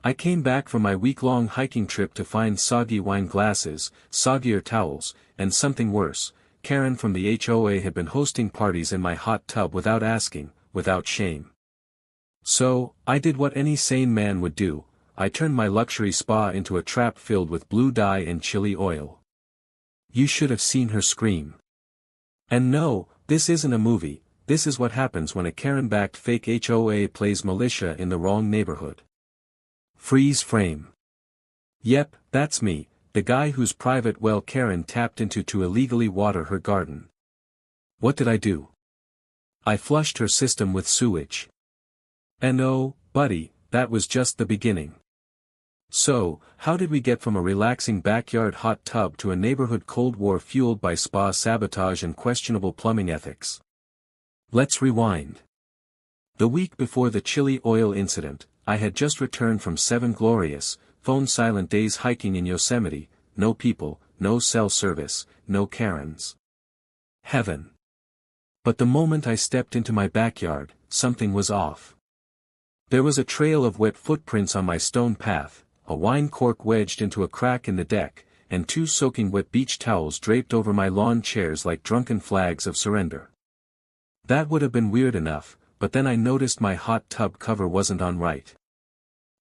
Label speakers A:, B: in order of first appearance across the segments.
A: I came back from my week-long hiking trip to find soggy wine glasses, soggier towels, and something worse. Karen from the HOA had been hosting parties in my hot tub without asking, without shame. So, I did what any sane man would do. I turned my luxury spa into a trap filled with blue dye and chili oil. You should have seen her scream. And no, this isn't a movie, this is what happens when a Karen-backed fake HOA plays militia in the wrong neighborhood. Freeze frame. Yep, that's me, the guy whose private well Karen tapped into to illegally water her garden. What did I do? I flushed her system with sewage. And oh, buddy, that was just the beginning. So, how did we get from a relaxing backyard hot tub to a neighborhood Cold War fueled by spa sabotage and questionable plumbing ethics? Let's rewind. The week before the chili oil incident, I had just returned from 7 glorious, phone-silent days hiking in Yosemite, no people, no cell service, no Karens. Heaven. But the moment I stepped into my backyard, something was off. There was a trail of wet footprints on my stone path, a wine cork wedged into a crack in the deck, and 2 soaking wet beach towels draped over my lawn chairs like drunken flags of surrender. That would have been weird enough, but then I noticed my hot tub cover wasn't on right.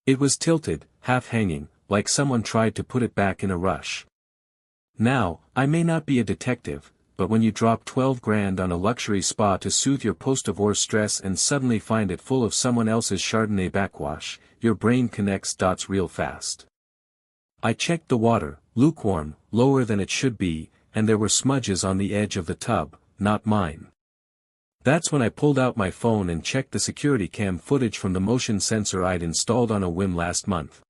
A: It was tilted, half-hanging, like someone tried to put it back in a rush. Now, I may not be a detective, but when you drop 12 grand on a luxury spa to soothe your post-divorce stress and suddenly find it full of someone else's Chardonnay backwash, your brain connects dots real fast. I checked the water, lukewarm, lower than it should be, and there were smudges on the edge of the tub, not mine. That's when I pulled out my phone and checked the security cam footage from the motion sensor I'd installed on a whim last month.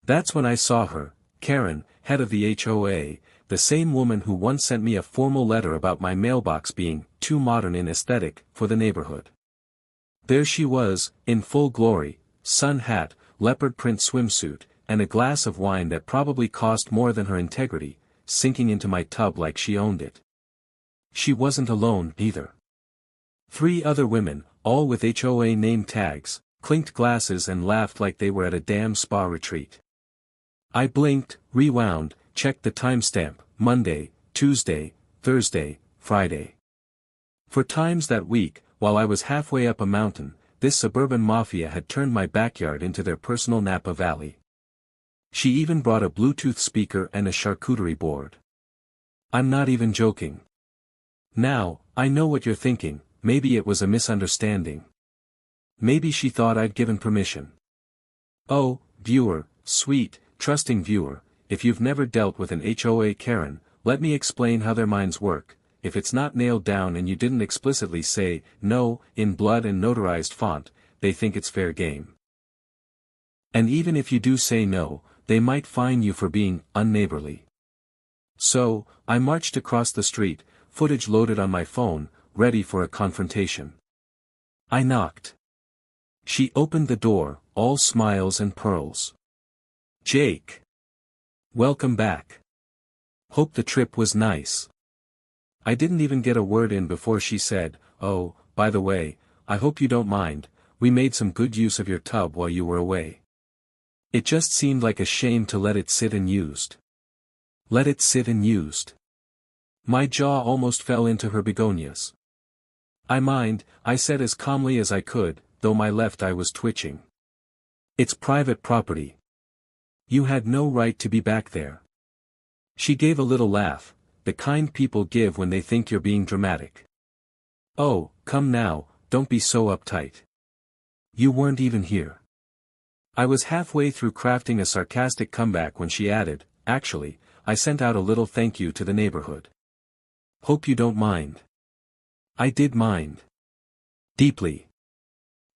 A: That's when I saw her, Karen, head of the HOA, the same woman who once sent me a formal letter about my mailbox being too modern in aesthetic for the neighborhood. There she was, in full glory, sun hat, leopard print swimsuit, and a glass of wine that probably cost more than her integrity, sinking into my tub like she owned it. She wasn't alone, either. 3 other women, all with HOA name tags, clinked glasses and laughed like they were at a damn spa retreat. I blinked, rewound, checked the timestamp, Monday, Tuesday, Thursday, Friday. For times that week, while I was halfway up a mountain, this suburban mafia had turned my backyard into their personal Napa Valley. She even brought a Bluetooth speaker and a charcuterie board. I'm not even joking. Now, I know what you're thinking. Maybe it was a misunderstanding. Maybe she thought I'd given permission. Oh, viewer, sweet, trusting viewer, if you've never dealt with an HOA Karen, let me explain how their minds work. If it's not nailed down and you didn't explicitly say, no, in blood and notarized font, they think it's fair game. And even if you do say no, they might fine you for being unneighborly. So, I marched across the street, footage loaded on my phone, ready for a confrontation. I knocked. She opened the door, all smiles and pearls. Jake. Welcome back. Hope the trip was nice. I didn't even get a word in before she said, oh, by the way, I hope you don't mind, we made some good use of your tub while you were away. It just seemed like a shame to let it sit unused. Let it sit unused. My jaw almost fell into her begonias. I mind, I said as calmly as I could, though my left eye was twitching. It's private property. You had no right to be back there. She gave a little laugh, the kind people give when they think you're being dramatic. Oh, come now, don't be so uptight. You weren't even here. I was halfway through crafting a sarcastic comeback when she added, actually, I sent out a little thank you to the neighborhood. Hope you don't mind. I did mind. Deeply.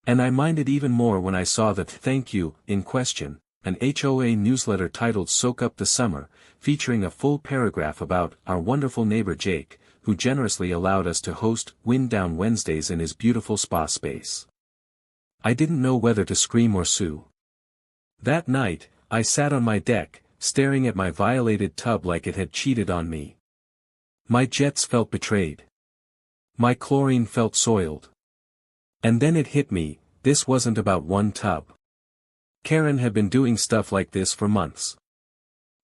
A: And I minded even more when I saw the thank you in question, an HOA newsletter titled Soak Up the Summer, featuring a full paragraph about our wonderful neighbor Jake, who generously allowed us to host Wind Down Wednesdays in his beautiful spa space. I didn't know whether to scream or sue. That night, I sat on my deck, staring at my violated tub like it had cheated on me. My jets felt betrayed. My chlorine felt soiled. And then it hit me, this wasn't about one tub. Karen had been doing stuff like this for months.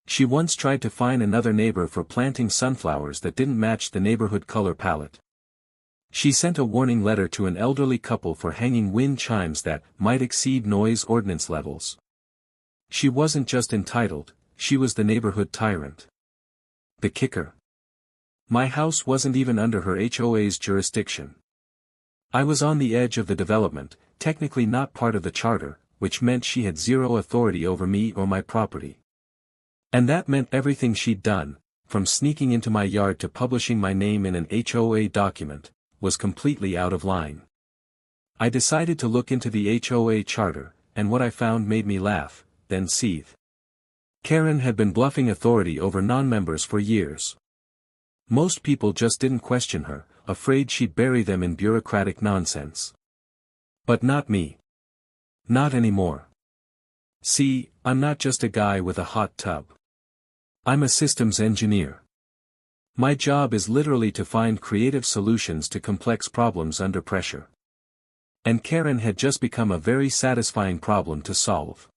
A: She once tried to fine another neighbor for planting sunflowers that didn't match the neighborhood color palette. She sent a warning letter to an elderly couple for hanging wind chimes that might exceed noise ordinance levels. She wasn't just entitled, she was the neighborhood tyrant. The kicker: my house wasn't even under her HOA's jurisdiction. I was on the edge of the development, technically not part of the charter, which meant she had zero authority over me or my property. And that meant everything she'd done, from sneaking into my yard to publishing my name in an HOA document, was completely out of line. I decided to look into the HOA charter, and what I found made me laugh, then seethe. Karen had been bluffing authority over non-members for years. Most people just didn't question her, afraid she'd bury them in bureaucratic nonsense. But not me. Not anymore. See, I'm not just a guy with a hot tub. I'm a systems engineer. My job is literally to find creative solutions to complex problems under pressure. And Karen had just become a very satisfying problem to solve.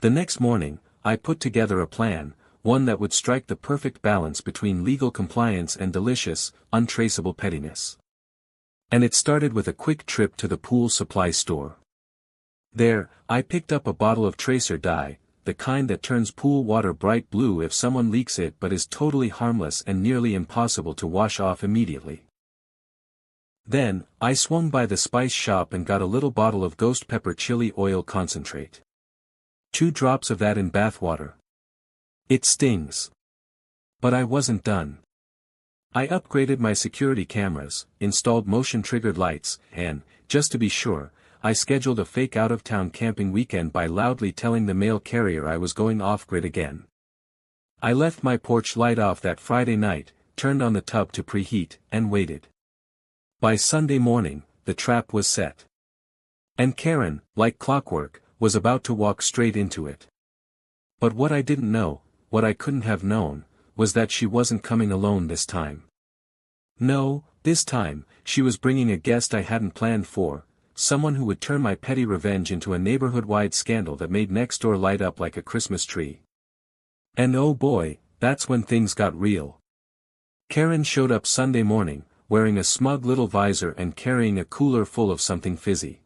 A: The next morning, I put together a plan, one that would strike the perfect balance between legal compliance and delicious, untraceable pettiness. And it started with a quick trip to the pool supply store. There, I picked up a bottle of tracer dye, the kind that turns pool water bright blue if someone leaks it but is totally harmless and nearly impossible to wash off immediately. Then, I swung by the spice shop and got a little bottle of ghost pepper chili oil concentrate. 2 drops of that in bath water. It stings. But I wasn't done. I upgraded my security cameras, installed motion-triggered lights, and, just to be sure, I scheduled a fake out-of-town camping weekend by loudly telling the mail carrier I was going off-grid again. I left my porch light off that Friday night, turned on the tub to preheat, and waited. By Sunday morning, the trap was set. And Karen, like clockwork, was about to walk straight into it. But what I didn't know, what I couldn't have known, was that she wasn't coming alone this time. No, this time, she was bringing a guest I hadn't planned for, someone who would turn my petty revenge into a neighborhood-wide scandal that made next door light up like a Christmas tree. And oh boy, that's when things got real. Karen showed up Sunday morning, wearing a smug little visor and carrying a cooler full of something fizzy.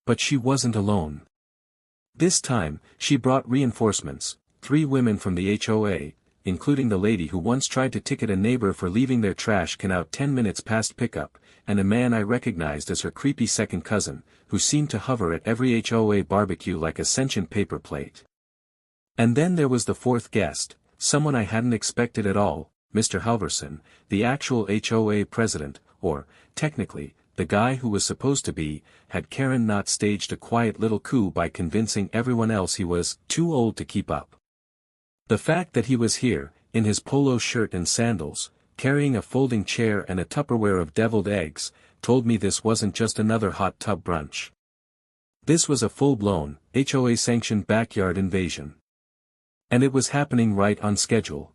A: But she wasn't alone. This time, she brought reinforcements, 3 women from the HOA, including the lady who once tried to ticket a neighbor for leaving their trash can out 10 minutes past pickup, and a man I recognized as her creepy second cousin, who seemed to hover at every HOA barbecue like a sentient paper plate. And then there was the 4th guest, someone I hadn't expected at all, Mr. Halverson, the actual HOA president, or, technically, the guy who was supposed to be, had Karen not staged a quiet little coup by convincing everyone else he was too old to keep up. The fact that he was here, in his polo shirt and sandals, carrying a folding chair and a Tupperware of deviled eggs, told me this wasn't just another hot tub brunch. This was a full-blown, HOA-sanctioned backyard invasion. And it was happening right on schedule.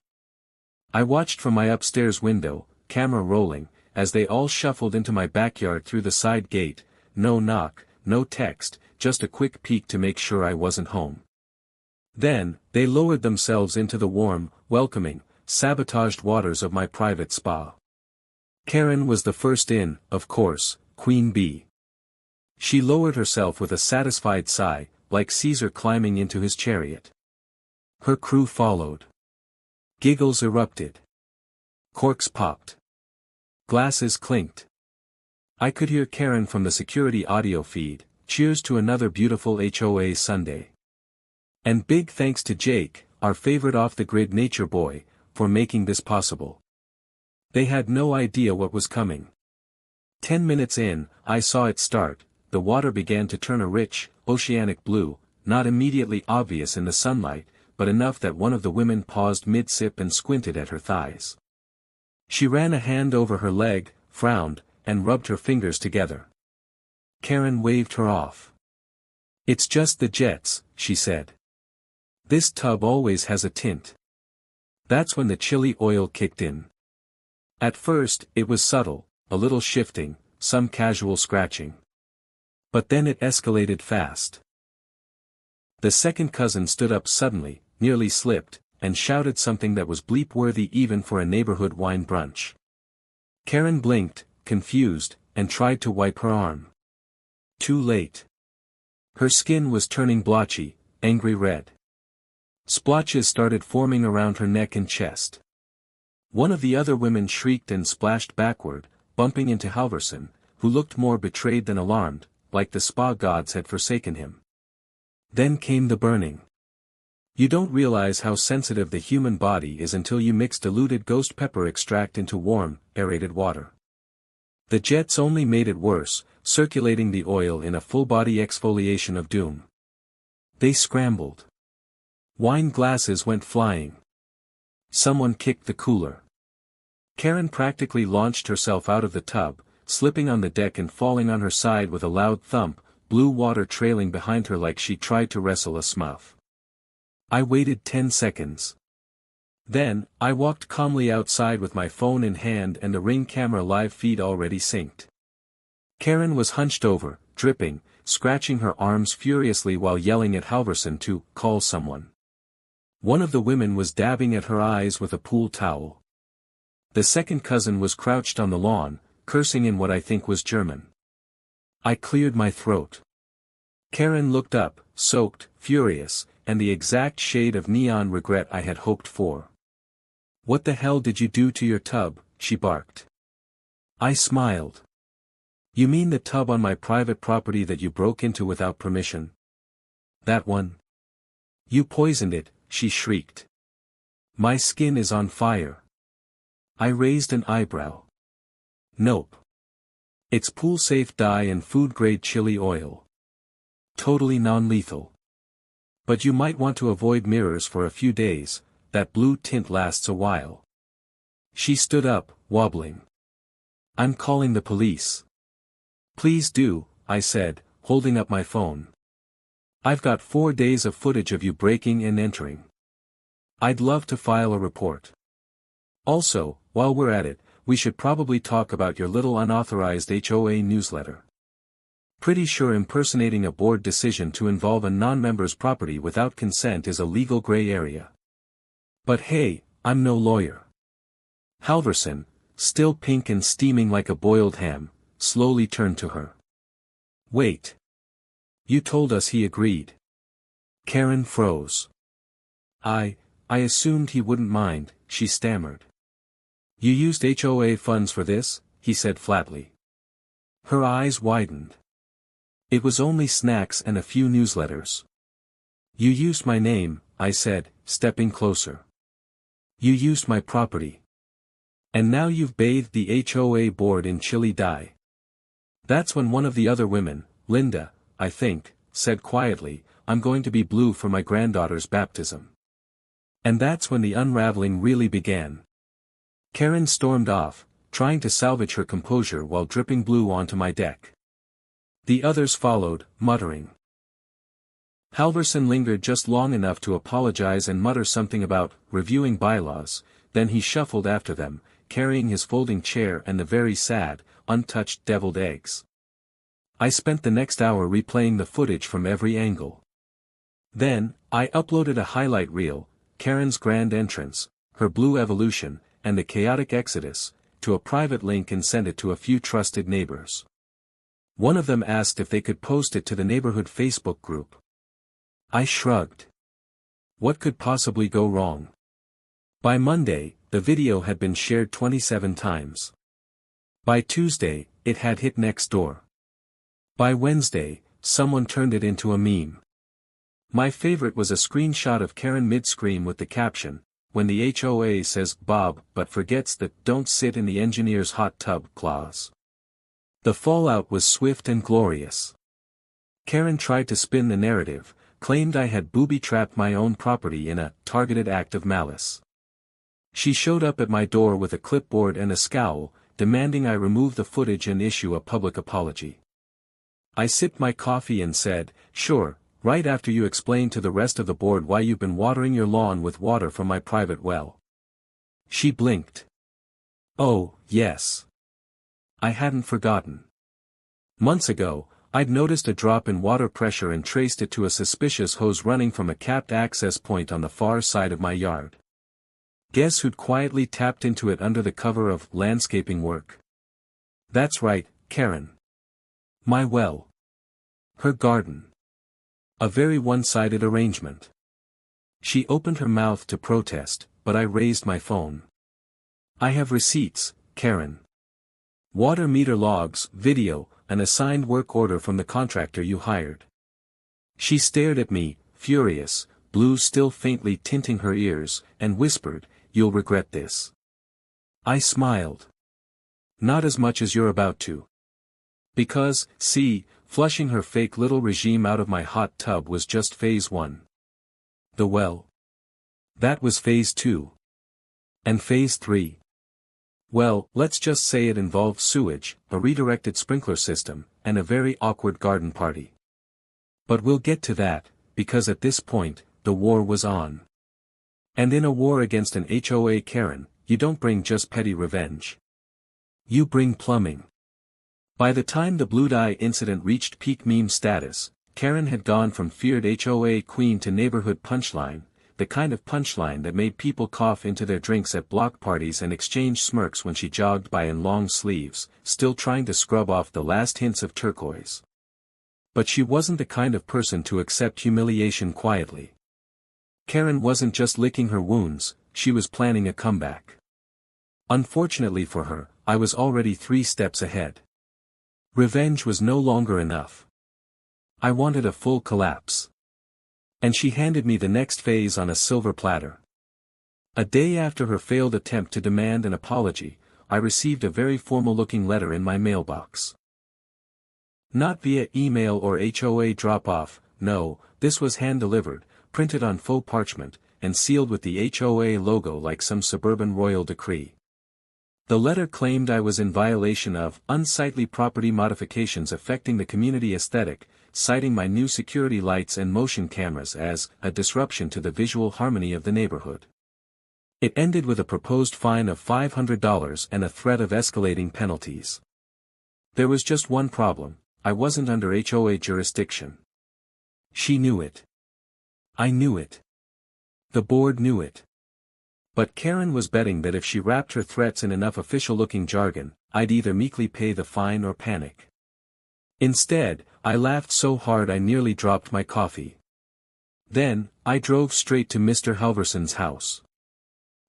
A: I watched from my upstairs window, camera rolling, as they all shuffled into my backyard through the side gate, no knock, no text, just a quick peek to make sure I wasn't home. Then, they lowered themselves into the warm, welcoming, sabotaged waters of my private spa. Karen was the first in, of course, Queen Bee. She lowered herself with a satisfied sigh, like Caesar climbing into his chariot. Her crew followed. Giggles erupted. Corks popped. Glasses clinked. I could hear Karen from the security audio feed, cheers to another beautiful HOA Sunday. And big thanks to Jake, our favorite off-the-grid nature boy, for making this possible. They had no idea what was coming. 10 minutes in, I saw it start, the water began to turn a rich, oceanic blue, not immediately obvious in the sunlight, but enough that one of the women paused mid-sip and squinted at her thighs. She ran a hand over her leg, frowned, and rubbed her fingers together. Karen waved her off. "It's just the jets," she said. "This tub always has a tint." That's when the chili oil kicked in. At first, it was subtle, a little shifting, some casual scratching. But then it escalated fast. The second cousin stood up suddenly, nearly slipped, and shouted something that was bleep-worthy even for a neighborhood wine brunch. Karen blinked, confused, and tried to wipe her arm. Too late. Her skin was turning blotchy, angry red. Splotches started forming around her neck and chest. One of the other women shrieked and splashed backward, bumping into Halverson, who looked more betrayed than alarmed, like the spa gods had forsaken him. Then came the burning. You don't realize how sensitive the human body is until you mix diluted ghost pepper extract into warm, aerated water. The jets only made it worse, circulating the oil in a full-body exfoliation of doom. They scrambled. Wine glasses went flying. Someone kicked the cooler. Karen practically launched herself out of the tub, slipping on the deck and falling on her side with a loud thump, blue water trailing behind her like she tried to wrestle a smurf. I waited 10 seconds. Then, I walked calmly outside with my phone in hand and the Ring camera live feed already synced. Karen was hunched over, dripping, scratching her arms furiously while yelling at Halverson to call someone. One of the women was dabbing at her eyes with a pool towel. The second cousin was crouched on the lawn, cursing in what I think was German. I cleared my throat. Karen looked up, soaked, furious, and the exact shade of neon regret I had hoped for. "What the hell did you do to your tub?" she barked. I smiled. "You mean the tub on my private property that you broke into without permission? That one? You poisoned it," she shrieked. "My skin is on fire." I raised an eyebrow. "Nope. It's pool-safe dye and food-grade chili oil. Totally non-lethal. But you might want to avoid mirrors for a few days, that blue tint lasts a while." She stood up, wobbling. "I'm calling the police." "Please do," I said, holding up my phone. "I've got 4 days of footage of you breaking and entering. I'd love to file a report. Also, while we're at it, we should probably talk about your little unauthorized HOA newsletter. Pretty sure impersonating a board decision to involve a non-member's property without consent is a legal gray area. But hey, I'm no lawyer." Halverson, still pink and steaming like a boiled ham, slowly turned to her. "Wait. You told us he agreed." Karen froze. I assumed he wouldn't mind," she stammered. "You used HOA funds for this?" he said flatly. Her eyes widened. "It was only snacks and a few newsletters." "You used my name," I said, stepping closer. "You used my property. And now you've bathed the HOA board in chili dye." That's when one of the other women, Linda, I think, said quietly, "I'm going to be blue for my granddaughter's baptism." And that's when the unraveling really began. Karen stormed off, trying to salvage her composure while dripping blue onto my deck. The others followed, muttering. Halverson lingered just long enough to apologize and mutter something about reviewing bylaws, then he shuffled after them, carrying his folding chair and the very sad, untouched deviled eggs. I spent the next hour replaying the footage from every angle. Then, I uploaded a highlight reel, Karen's grand entrance, her blue evolution, and the chaotic exodus, to a private link and sent it to a few trusted neighbors. One of them asked if they could post it to the neighborhood Facebook group. I shrugged. What could possibly go wrong? By Monday, the video had been shared 27 times. By Tuesday, it had hit next door. By Wednesday, someone turned it into a meme. My favorite was a screenshot of Karen mid-scream with the caption, "When the HOA says Bob but forgets the 'don't sit in the engineer's hot tub' clause." The fallout was swift and glorious. Karen tried to spin the narrative, claimed I had booby-trapped my own property in a targeted act of malice. She showed up at my door with a clipboard and a scowl, demanding I remove the footage and issue a public apology. I sipped my coffee and said, "Sure, right after you explain to the rest of the board why you've been watering your lawn with water from my private well." She blinked. Oh, yes. I hadn't forgotten. Months ago, I'd noticed a drop in water pressure and traced it to a suspicious hose running from a capped access point on the far side of my yard. Guess who'd quietly tapped into it under the cover of landscaping work? That's right, Karen. My well. Her garden. A very one-sided arrangement. She opened her mouth to protest, but I raised my phone. I have receipts, Karen. Water meter logs, video, an assigned work order from the contractor you hired. She stared at me, furious, blue still faintly tinting her ears, and whispered, "You'll regret this." I smiled. Not as much as you're about to. Because, see, flushing her fake little regime out of my hot tub was just phase 1. The well. That was phase 2. And phase 3. Well, let's just say it involved sewage, a redirected sprinkler system, and a very awkward garden party. But we'll get to that, because at this point, the war was on. And in a war against an HOA Karen, you don't bring just petty revenge. You bring plumbing. By the time the blue dye incident reached peak meme status, Karen had gone from feared HOA queen to neighborhood punchline, the kind of punchline that made people cough into their drinks at block parties and exchange smirks when she jogged by in long sleeves, still trying to scrub off the last hints of turquoise. But she wasn't the kind of person to accept humiliation quietly. Karen wasn't just licking her wounds, she was planning a comeback. Unfortunately for her, I was already 3 steps ahead. Revenge was no longer enough. I wanted a full collapse. And she handed me the next phase on a silver platter. A day after her failed attempt to demand an apology, I received a very formal-looking letter in my mailbox. Not via email or HOA drop-off, no, this was hand-delivered, printed on faux parchment, and sealed with the HOA logo like some suburban royal decree. The letter claimed I was in violation of unsightly property modifications affecting the community aesthetic, citing my new security lights and motion cameras as a disruption to the visual harmony of the neighborhood. It ended with a proposed fine of $500 and a threat of escalating penalties. There was just one problem: I wasn't under HOA jurisdiction. She knew it. I knew it. The board knew it. But Karen was betting that if she wrapped her threats in enough official-looking jargon, I'd either meekly pay the fine or panic. Instead, I laughed so hard I nearly dropped my coffee. Then, I drove straight to Mr. Halverson's house.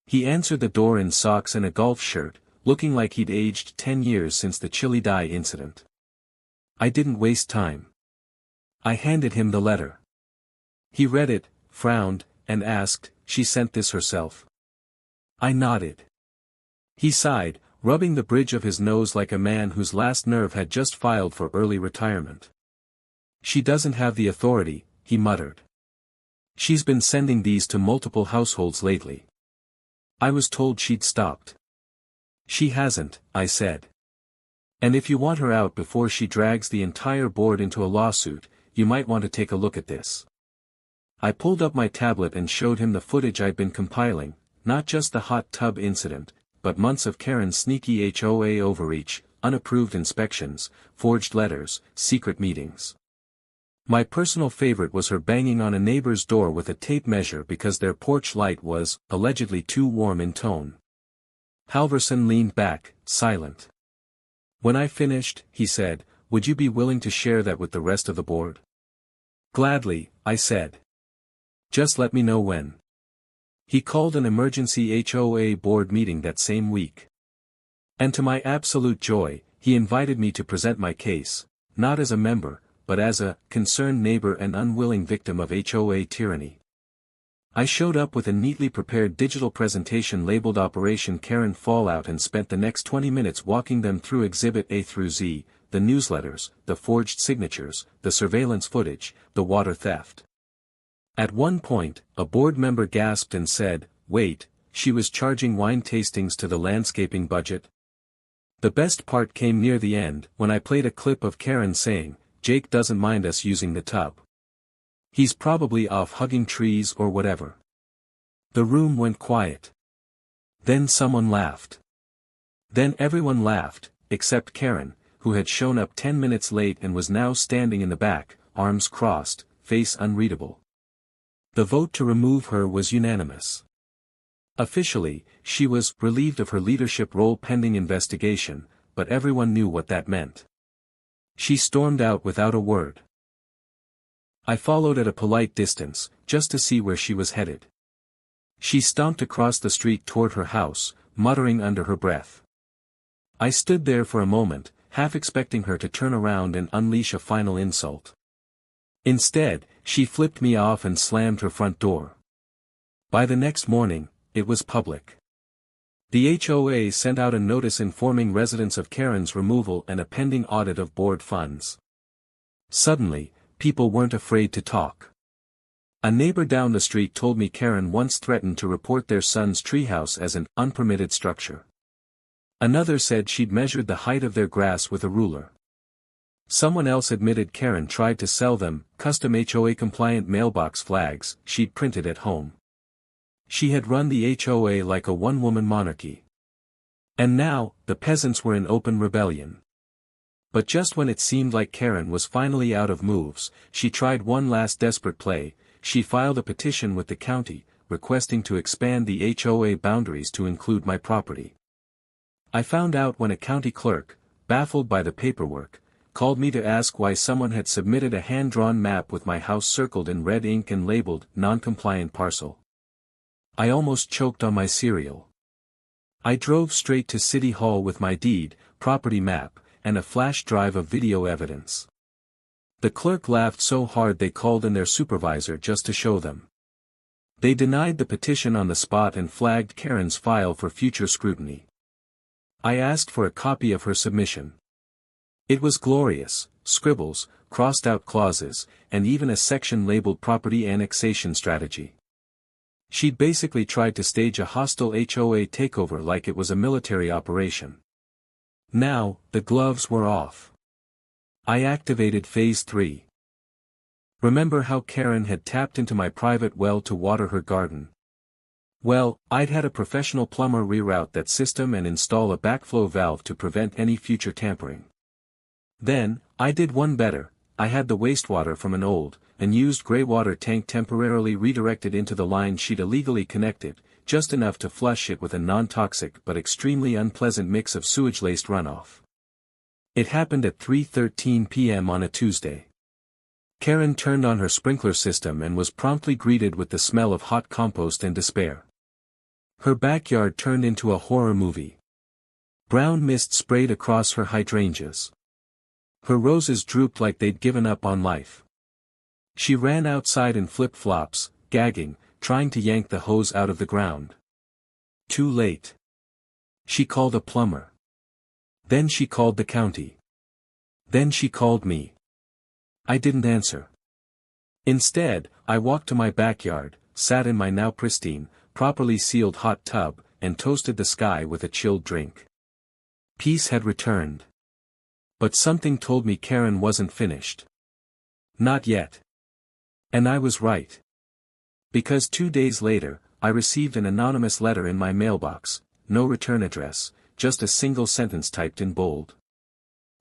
A: He answered the door in socks and a golf shirt, looking like he'd aged 10 years since the chili dye incident. I didn't waste time. I handed him the letter. He read it, frowned, and asked, "She sent this herself?" I nodded. He sighed, rubbing the bridge of his nose like a man whose last nerve had just filed for early retirement. "She doesn't have the authority," he muttered. "She's been sending these to multiple households lately. I was told she'd stopped." "She hasn't," I said. "And if you want her out before she drags the entire board into a lawsuit, you might want to take a look at this." I pulled up my tablet and showed him the footage I'd been compiling, not just the hot tub incident, but months of Karen's sneaky HOA overreach, unapproved inspections, forged letters, secret meetings. My personal favorite was her banging on a neighbor's door with a tape measure because their porch light was, allegedly, too warm in tone. Halverson leaned back, silent. When I finished, he said, "Would you be willing to share that with the rest of the board?" "Gladly," I said. "Just let me know when." He called an emergency HOA board meeting that same week. And to my absolute joy, he invited me to present my case, not as a member, but as a concerned neighbor and unwilling victim of HOA tyranny. I showed up with a neatly prepared digital presentation labeled Operation Karen Fallout and spent the next 20 minutes walking them through Exhibit A through Z, the newsletters, the forged signatures, the surveillance footage, the water theft. At one point, a board member gasped and said, "Wait, she was charging wine tastings to the landscaping budget?" The best part came near the end, when I played a clip of Karen saying, "Jake doesn't mind us using the tub. He's probably off hugging trees or whatever." The room went quiet. Then someone laughed. Then everyone laughed, except Karen, who had shown up 10 minutes late and was now standing in the back, arms crossed, face unreadable. The vote to remove her was unanimous. Officially, she was relieved of her leadership role pending investigation, but everyone knew what that meant. She stormed out without a word. I followed at a polite distance, just to see where she was headed. She stomped across the street toward her house, muttering under her breath. I stood there for a moment, half expecting her to turn around and unleash a final insult. Instead, she flipped me off and slammed her front door. By the next morning, it was public. The HOA sent out a notice informing residents of Karen's removal and a pending audit of board funds. Suddenly, people weren't afraid to talk. A neighbor down the street told me Karen once threatened to report their son's treehouse as an unpermitted structure. Another said she'd measured the height of their grass with a ruler. Someone else admitted Karen tried to sell them custom HOA-compliant mailbox flags she'd printed at home. She had run the HOA like a one-woman monarchy. And now, the peasants were in open rebellion. But just when it seemed like Karen was finally out of moves, she tried one last desperate play. She filed a petition with the county, requesting to expand the HOA boundaries to include my property. I found out when a county clerk, baffled by the paperwork, called me to ask why someone had submitted a hand-drawn map with my house circled in red ink and labeled non-compliant parcel. I almost choked on my cereal. I drove straight to City Hall with my deed, property map, and a flash drive of video evidence. The clerk laughed so hard they called in their supervisor just to show them. They denied the petition on the spot and flagged Karen's file for future scrutiny. I asked for a copy of her submission. It was glorious: scribbles, crossed-out clauses, and even a section labeled property annexation strategy. She'd basically tried to stage a hostile HOA takeover like it was a military operation. Now, the gloves were off. I activated Phase 3. Remember how Karen had tapped into my private well to water her garden? Well, I'd had a professional plumber reroute that system and install a backflow valve to prevent any future tampering. Then, I did one better. I had the wastewater from an old, unused greywater tank temporarily redirected into the line she'd illegally connected, just enough to flush it with a non-toxic but extremely unpleasant mix of sewage-laced runoff. It happened at 3:13 p.m. on a Tuesday. Karen turned on her sprinkler system and was promptly greeted with the smell of hot compost and despair. Her backyard turned into a horror movie. Brown mist sprayed across her hydrangeas. Her roses drooped like they'd given up on life. She ran outside in flip-flops, gagging, trying to yank the hose out of the ground. Too late. She called a plumber. Then she called the county. Then she called me. I didn't answer. Instead, I walked to my backyard, sat in my now pristine, properly sealed hot tub, and toasted the sky with a chilled drink. Peace had returned. But something told me Karen wasn't finished. Not yet. And I was right. Because 2 days later, I received an anonymous letter in my mailbox, no return address, just a single sentence typed in bold.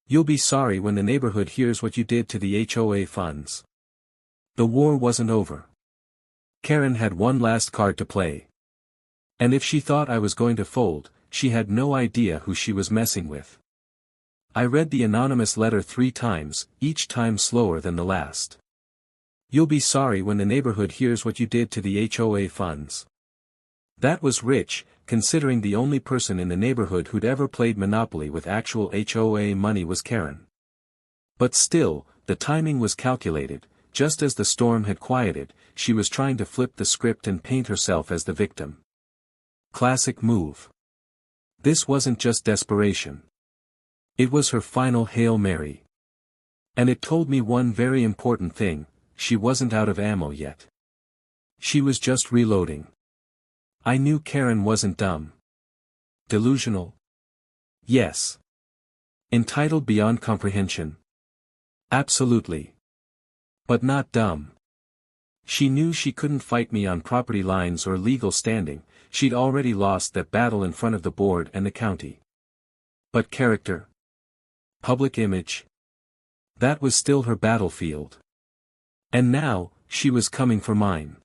A: You'll be sorry when the neighborhood hears what you did to the HOA funds. The war wasn't over. Karen had one last card to play. And if she thought I was going to fold, she had no idea who she was messing with. I read the anonymous letter 3 times, each time slower than the last. You'll be sorry when the neighborhood hears what you did to the HOA funds. That was rich, considering the only person in the neighborhood who'd ever played Monopoly with actual HOA money was Karen. But still, the timing was calculated. Just as the storm had quieted, she was trying to flip the script and paint herself as the victim. Classic move. This wasn't just desperation. It was her final Hail Mary. And it told me one very important thing: she wasn't out of ammo yet. She was just reloading. I knew Karen wasn't dumb. Delusional? Yes. Entitled beyond comprehension? Absolutely. But not dumb. She knew she couldn't fight me on property lines or legal standing. She'd already lost that battle in front of the board and the county. But character? Public image. That was still her battlefield. And now, she was coming for mine.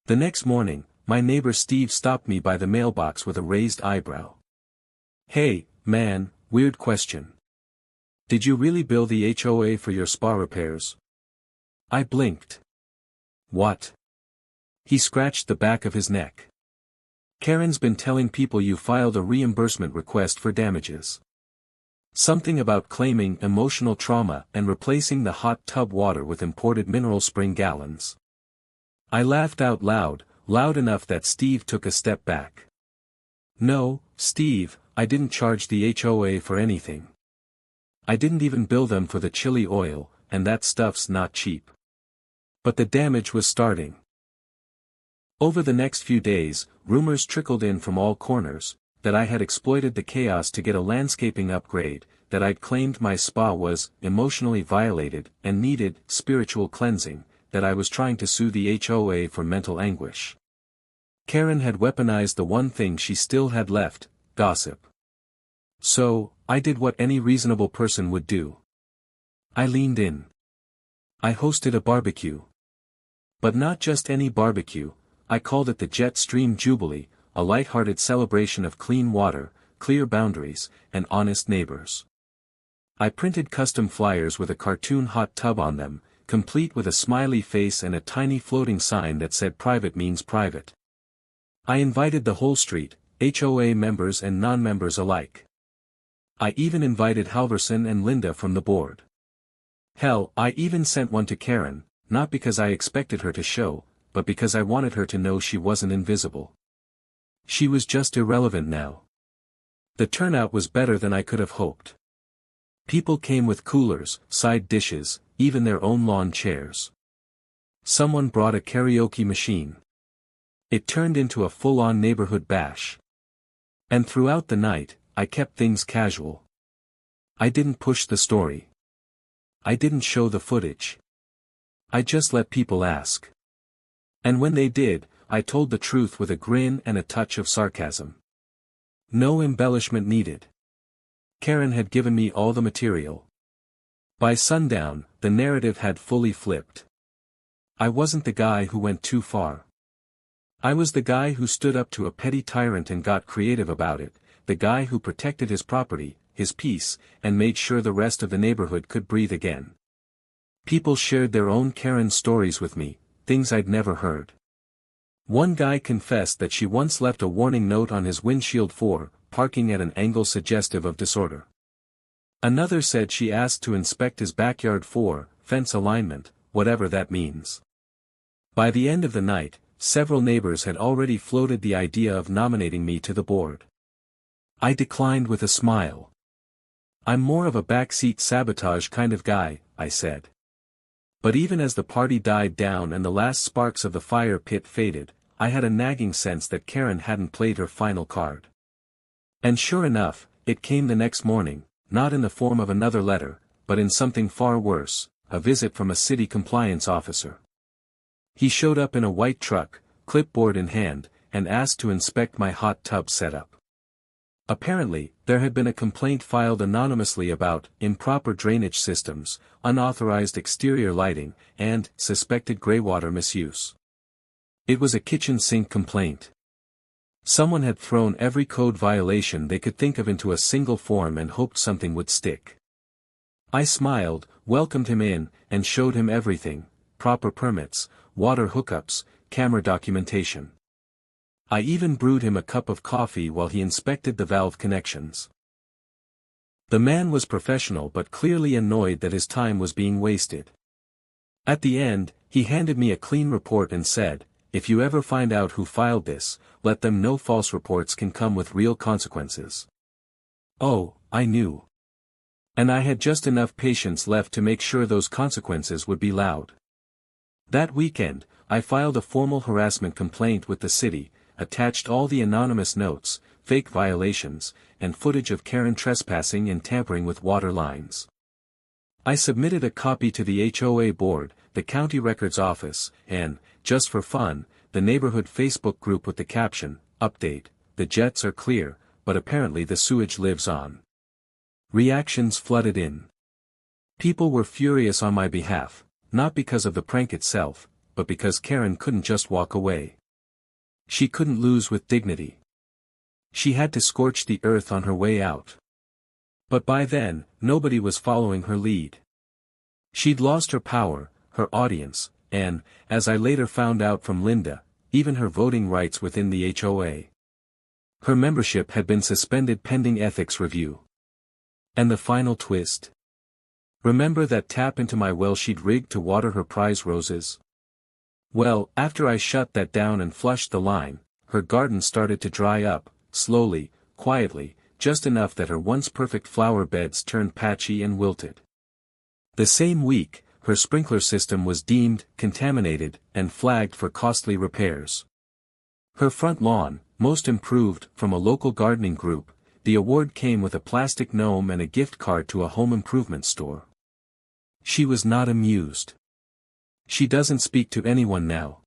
A: The next morning, my neighbor Steve stopped me by the mailbox with a raised eyebrow. "Hey, man, weird question. Did you really bill the HOA for your spa repairs?" I blinked. "What?" He scratched the back of his neck. "Karen's been telling people you filed a reimbursement request for damages. Something about claiming emotional trauma and replacing the hot tub water with imported mineral spring gallons." I laughed out loud, loud enough that Steve took a step back. "No, Steve, I didn't charge the HOA for anything. I didn't even bill them for the chili oil, and that stuff's not cheap. But the damage was starting." Over the next few days, rumors trickled in from all corners, that I had exploited the chaos to get a landscaping upgrade, that I'd claimed my spa was emotionally violated and needed spiritual cleansing, that I was trying to sue the HOA for mental anguish. Karen had weaponized the one thing she still had left, gossip. So, I did what any reasonable person would do. I leaned in. I hosted a barbecue. But not just any barbecue, I called it the Jet Stream Jubilee, a light-hearted celebration of clean water, clear boundaries, and honest neighbors. I printed custom flyers with a cartoon hot tub on them, complete with a smiley face and a tiny floating sign that said private means private. I invited the whole street, HOA members and non-members alike. I even invited Halverson and Linda from the board. Hell, I even sent one to Karen, not because I expected her to show, but because I wanted her to know she wasn't invisible. She was just irrelevant now. The turnout was better than I could have hoped. People came with coolers, side dishes, even their own lawn chairs. Someone brought a karaoke machine. It turned into a full-on neighborhood bash. And throughout the night, I kept things casual. I didn't push the story. I didn't show the footage. I just let people ask. And when they did, I told the truth with a grin and a touch of sarcasm. No embellishment needed. Karen had given me all the material. By sundown, the narrative had fully flipped. I wasn't the guy who went too far. I was the guy who stood up to a petty tyrant and got creative about it, the guy who protected his property, his peace, and made sure the rest of the neighborhood could breathe again. People shared their own Karen stories with me, things I'd never heard. One guy confessed that she once left a warning note on his windshield for parking at an angle suggestive of disorder. Another said she asked to inspect his backyard for fence alignment, whatever that means. By the end of the night, several neighbors had already floated the idea of nominating me to the board. I declined with a smile. "I'm more of a backseat sabotage kind of guy," I said. But even as the party died down and the last sparks of the fire pit faded, I had a nagging sense that Karen hadn't played her final card. And sure enough, it came the next morning, not in the form of another letter, but in something far worse, a visit from a city compliance officer. He showed up in a white truck, clipboard in hand, and asked to inspect my hot tub setup. Apparently, there had been a complaint filed anonymously about improper drainage systems, unauthorized exterior lighting, and suspected greywater misuse. It was a kitchen sink complaint. Someone had thrown every code violation they could think of into a single form and hoped something would stick. I smiled, welcomed him in, and showed him everything: proper permits, water hookups, camera documentation. I even brewed him a cup of coffee while he inspected the valve connections. The man was professional but clearly annoyed that his time was being wasted. At the end, he handed me a clean report and said, "If you ever find out who filed this, let them know false reports can come with real consequences." Oh, I knew. And I had just enough patience left to make sure those consequences would be loud. That weekend, I filed a formal harassment complaint with the city, attached all the anonymous notes, fake violations, and footage of Karen trespassing and tampering with water lines. I submitted a copy to the HOA board, the county records office, and, just for fun, the neighborhood Facebook group with the caption, "Update, the jets are clear, but apparently the sewage lives on." Reactions flooded in. People were furious on my behalf, not because of the prank itself, but because Karen couldn't just walk away. She couldn't lose with dignity. She had to scorch the earth on her way out. But by then, nobody was following her lead. She'd lost her power, her audience, and, as I later found out from Linda, even her voting rights within the HOA. Her membership had been suspended pending ethics review. And the final twist? Remember that tap into my well she'd rigged to water her prize roses? Well, after I shut that down and flushed the line, her garden started to dry up, slowly, quietly, just enough that her once perfect flower beds turned patchy and wilted. The same week, her sprinkler system was deemed contaminated and flagged for costly repairs. Her front lawn, most improved from a local gardening group, the award came with a plastic gnome and a gift card to a home improvement store. She was not amused. She doesn't speak to anyone now.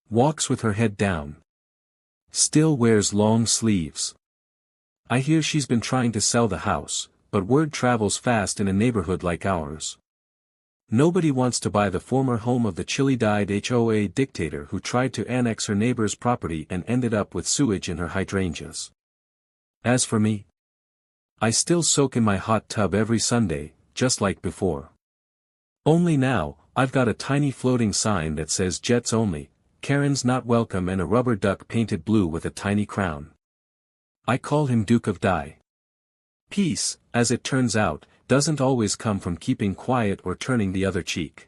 A: Walks with her head down. Still wears long sleeves. I hear she's been trying to sell the house, but word travels fast in a neighborhood like ours. Nobody wants to buy the former home of the chilly-dyed HOA dictator who tried to annex her neighbor's property and ended up with sewage in her hydrangeas. As for me, I still soak in my hot tub every Sunday, just like before. Only now, I've got a tiny floating sign that says Jets Only, Karen's Not Welcome, and a rubber duck painted blue with a tiny crown. I call him Duke of Dye. Peace, as it turns out, doesn't always come from keeping quiet or turning the other cheek.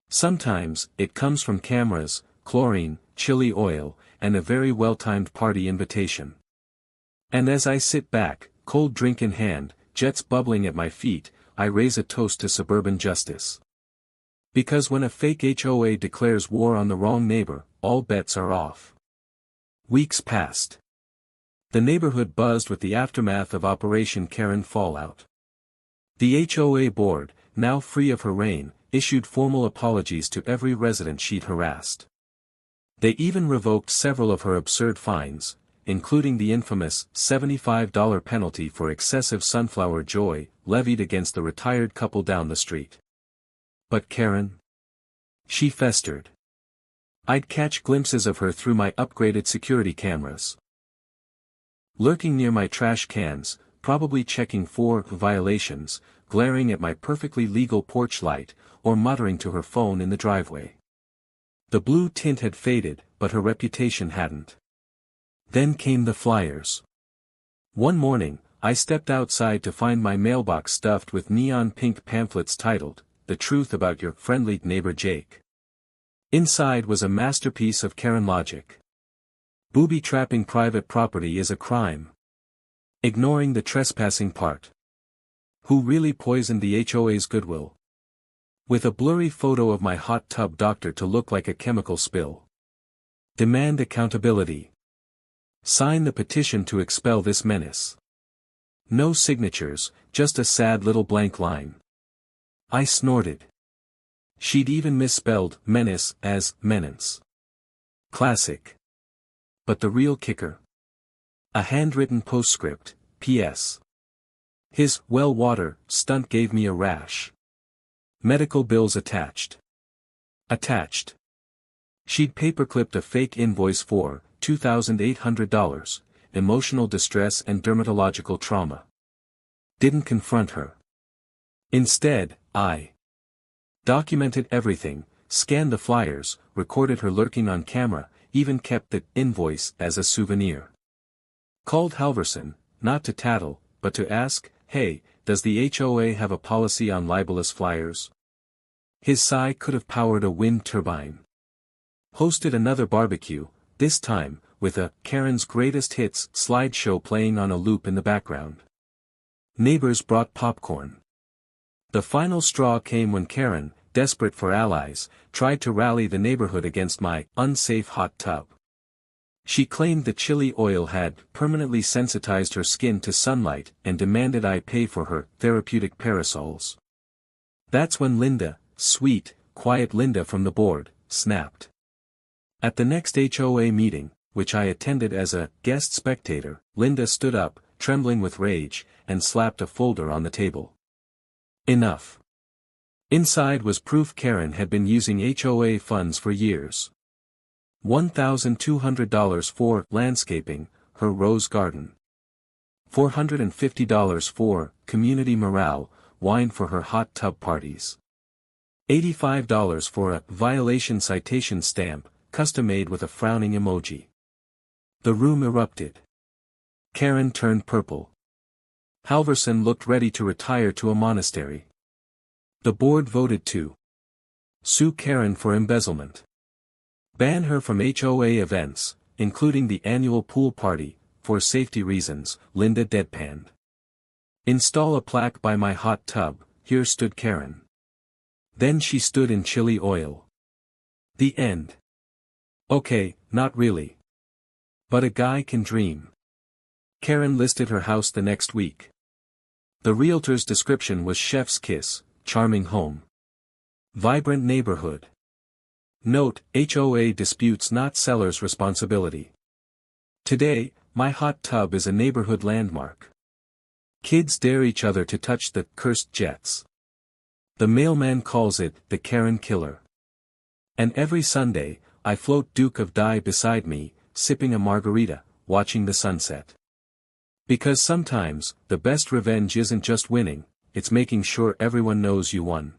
A: Sometimes, it comes from cameras, chlorine, chili oil, and a very well-timed party invitation. And as I sit back, cold drink in hand, jets bubbling at my feet, I raise a toast to suburban justice. Because when a fake HOA declares war on the wrong neighbor, all bets are off. Weeks passed. The neighborhood buzzed with the aftermath of Operation Karen fallout. The HOA board, now free of her reign, issued formal apologies to every resident she'd harassed. They even revoked several of her absurd fines, including the infamous $75 penalty for excessive sunflower joy, levied against the retired couple down the street. But Karen? She festered. I'd catch glimpses of her through my upgraded security cameras. Lurking near my trash cans, probably checking for violations, glaring at my perfectly legal porch light, or muttering to her phone in the driveway. The blue tint had faded, but her reputation hadn't. Then came the flyers. One morning, I stepped outside to find my mailbox stuffed with neon pink pamphlets titled, The Truth About Your Friendly Neighbor Jake. Inside was a masterpiece of Karen logic. Booby-trapping private property is a crime. Ignoring the trespassing part. Who really poisoned the HOA's goodwill? With a blurry photo of my hot tub doctor to look like a chemical spill. Demand accountability. Sign the petition to expel this menace. No signatures, just a sad little blank line. I snorted. She'd even misspelled menace as menace. Classic. But the real kicker? A handwritten postscript, P.S. His well water stunt gave me a rash. Medical bills attached. Attached. She'd paperclipped a fake invoice for $2,800, emotional distress and dermatological trauma. Didn't confront her. Instead, I documented everything, scanned the flyers, recorded her lurking on camera, even kept the invoice as a souvenir. Called Halverson, not to tattle, but to ask, hey, does the HOA have a policy on libelous flyers? His sigh could have powered a wind turbine. Hosted another barbecue, this time, with a Karen's Greatest Hits slideshow playing on a loop in the background. Neighbors brought popcorn. The final straw came when Karen, desperate for allies, tried to rally the neighborhood against my unsafe hot tub. She claimed the chili oil had permanently sensitized her skin to sunlight and demanded I pay for her therapeutic parasols. That's when Linda, sweet, quiet Linda from the board, snapped. At the next HOA meeting, which I attended as a guest spectator, Linda stood up, trembling with rage, and slapped a folder on the table. Enough. Inside was proof Karen had been using HOA funds for years. $1,200 for landscaping, her rose garden. $450 for community morale, wine for her hot tub parties. $85 for a violation citation stamp, custom-made with a frowning emoji. The room erupted. Karen turned purple. Halverson looked ready to retire to a monastery. The board voted to sue Karen for embezzlement. Ban her from HOA events, including the annual pool party, for safety reasons, Linda deadpanned. Install a plaque by my hot tub, here stood Karen. Then she stood in chili oil. The end. Okay, not really. But a guy can dream. Karen listed her house the next week. The realtor's description was chef's kiss, charming home. Vibrant neighborhood. Note, HOA disputes not seller's responsibility. Today, my hot tub is a neighborhood landmark. Kids dare each other to touch the cursed jets. The mailman calls it the Karen killer. And every Sunday, I float Duke of Dye beside me, sipping a margarita, watching the sunset. Because sometimes, the best revenge isn't just winning, it's making sure everyone knows you won.